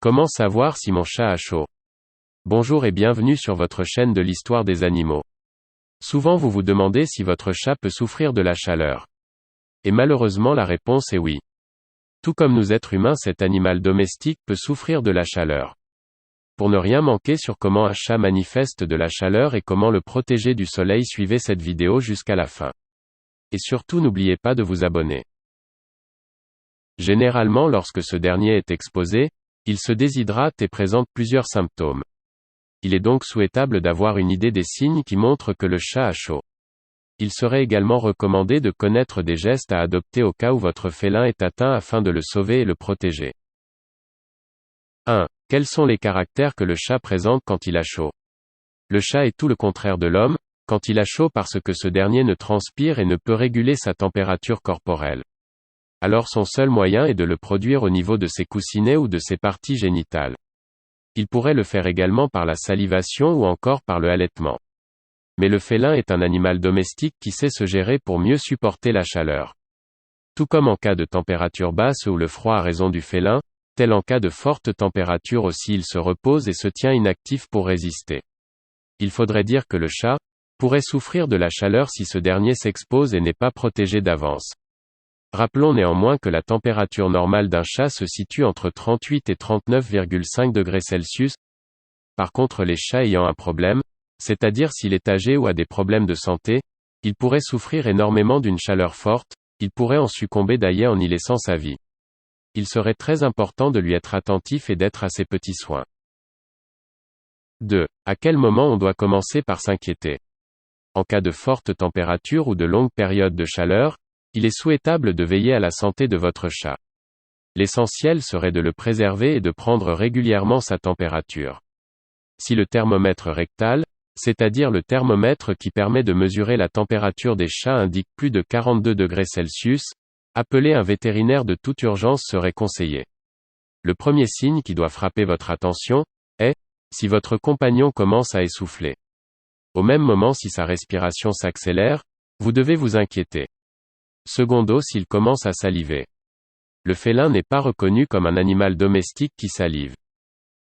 Comment savoir si mon chat a chaud? Bonjour et bienvenue sur votre chaîne de l'histoire des animaux. Souvent vous vous demandez si votre chat peut souffrir de la chaleur. Et malheureusement la réponse est oui. Tout comme nous êtres humains, cet animal domestique peut souffrir de la chaleur. Pour ne rien manquer sur comment un chat manifeste de la chaleur et comment le protéger du soleil, suivez cette vidéo jusqu'à la fin. Et surtout n'oubliez pas de vous abonner. Généralement lorsque ce dernier est exposé, il se déshydrate et présente plusieurs symptômes. Il est donc souhaitable d'avoir une idée des signes qui montrent que le chat a chaud. Il serait également recommandé de connaître des gestes à adopter au cas où votre félin est atteint afin de le sauver et le protéger. 1. Quels sont les caractères que le chat présente quand il a chaud? Le chat est tout le contraire de l'homme, quand il a chaud, parce que ce dernier ne transpire et ne peut réguler sa température corporelle. Alors son seul moyen est de le produire au niveau de ses coussinets ou de ses parties génitales. Il pourrait le faire également par la salivation ou encore par le halètement. Mais le félin est un animal domestique qui sait se gérer pour mieux supporter la chaleur. Tout comme en cas de température basse ou le froid à raison du félin, tel en cas de forte température aussi, il se repose et se tient inactif pour résister. Il faudrait dire que le chat pourrait souffrir de la chaleur si ce dernier s'expose et n'est pas protégé d'avance. Rappelons néanmoins que la température normale d'un chat se situe entre 38 et 39,5 degrés Celsius. Par contre, les chats ayant un problème, c'est-à-dire s'il est âgé ou a des problèmes de santé, il pourrait souffrir énormément d'une chaleur forte, il pourrait en succomber d'ailleurs en y laissant sa vie. Il serait très important de lui être attentif et d'être à ses petits soins. 2. À quel moment on doit commencer par s'inquiéter? En cas de forte température ou de longues périodes de chaleur, il est souhaitable de veiller à la santé de votre chat. L'essentiel serait de le préserver et de prendre régulièrement sa température. Si le thermomètre rectal, c'est-à-dire le thermomètre qui permet de mesurer la température des chats, indique plus de 42 degrés Celsius, appeler un vétérinaire de toute urgence serait conseillé. Le premier signe qui doit frapper votre attention est si votre compagnon commence à essouffler. Au même moment, si sa respiration s'accélère, vous devez vous inquiéter. Secondo, s'il commence à saliver. Le félin n'est pas reconnu comme un animal domestique qui salive.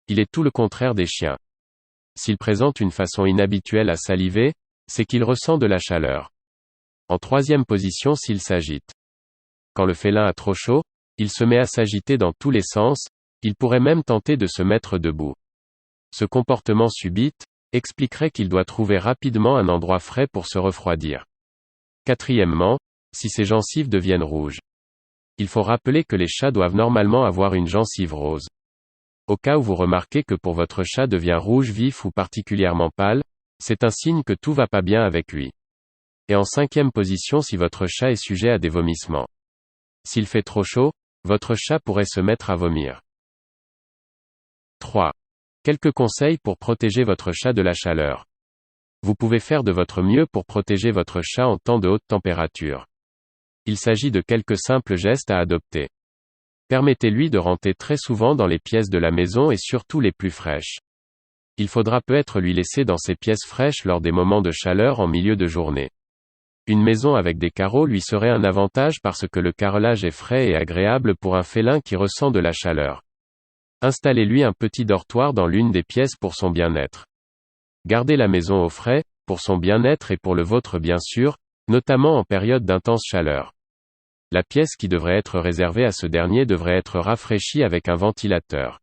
Il est tout le contraire des chiens. S'il présente une façon inhabituelle à saliver, c'est qu'il ressent de la chaleur. En troisième position, s'il s'agite. Quand le félin a trop chaud, il se met à s'agiter dans tous les sens, il pourrait même tenter de se mettre debout. Ce comportement subite expliquerait qu'il doit trouver rapidement un endroit frais pour se refroidir. Quatrièmement, si ses gencives deviennent rouges. Il faut rappeler que les chats doivent normalement avoir une gencive rose. Au cas où vous remarquez que pour votre chat devient rouge vif ou particulièrement pâle, c'est un signe que tout va pas bien avec lui. Et en cinquième position, si votre chat est sujet à des vomissements. S'il fait trop chaud, votre chat pourrait se mettre à vomir. 3. Quelques conseils pour protéger votre chat de la chaleur. Vous pouvez faire de votre mieux pour protéger votre chat en temps de haute température. Il s'agit de quelques simples gestes à adopter. Permettez-lui de rentrer très souvent dans les pièces de la maison et surtout les plus fraîches. Il faudra peut-être lui laisser dans ces pièces fraîches lors des moments de chaleur en milieu de journée. Une maison avec des carreaux lui serait un avantage parce que le carrelage est frais et agréable pour un félin qui ressent de la chaleur. Installez-lui un petit dortoir dans l'une des pièces pour son bien-être. Gardez la maison au frais, pour son bien-être et pour le vôtre bien sûr, notamment en période d'intense chaleur. La pièce qui devrait être réservée à ce dernier devrait être rafraîchie avec un ventilateur.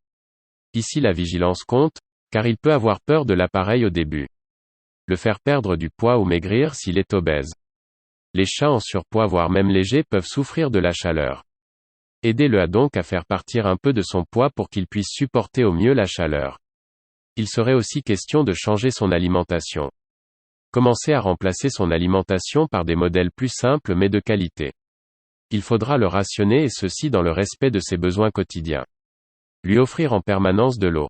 Ici la vigilance compte, car il peut avoir peur de l'appareil au début. Le faire perdre du poids ou maigrir s'il est obèse. Les chats en surpoids voire même légers peuvent souffrir de la chaleur. Aidez-le donc à faire partir un peu de son poids pour qu'il puisse supporter au mieux la chaleur. Il serait aussi question de changer son alimentation. Commencez à remplacer son alimentation par des modèles plus simples mais de qualité. Il faudra le rationner et ceci dans le respect de ses besoins quotidiens. Lui offrir en permanence de l'eau.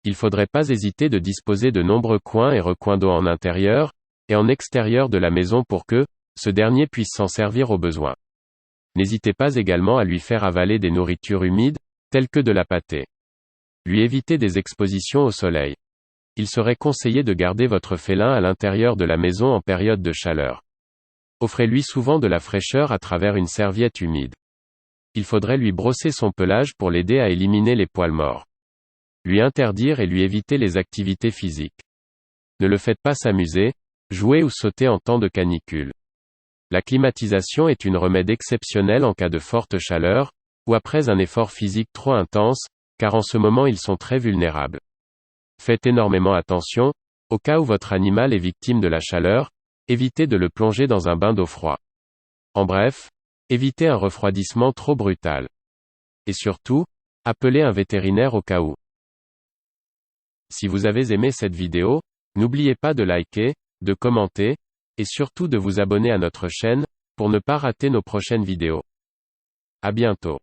Il faudrait pas hésiter de disposer de nombreux coins et recoins d'eau en intérieur et en extérieur de la maison pour que ce dernier puisse s'en servir au besoin. N'hésitez pas également à lui faire avaler des nourritures humides, telles que de la pâtée. Lui éviter des expositions au soleil. Il serait conseillé de garder votre félin à l'intérieur de la maison en période de chaleur. Offrez-lui souvent de la fraîcheur à travers une serviette humide. Il faudrait lui brosser son pelage pour l'aider à éliminer les poils morts. Lui interdire et lui éviter les activités physiques. Ne le faites pas s'amuser, jouer ou sauter en temps de canicule. La climatisation est une remède exceptionnelle en cas de forte chaleur, ou après un effort physique trop intense, car en ce moment ils sont très vulnérables. Faites énormément attention, au cas où votre animal est victime de la chaleur, évitez de le plonger dans un bain d'eau froide. En bref, évitez un refroidissement trop brutal. Et surtout, appelez un vétérinaire au cas où. Si vous avez aimé cette vidéo, n'oubliez pas de liker, de commenter, et surtout de vous abonner à notre chaîne, pour ne pas rater nos prochaines vidéos. À bientôt.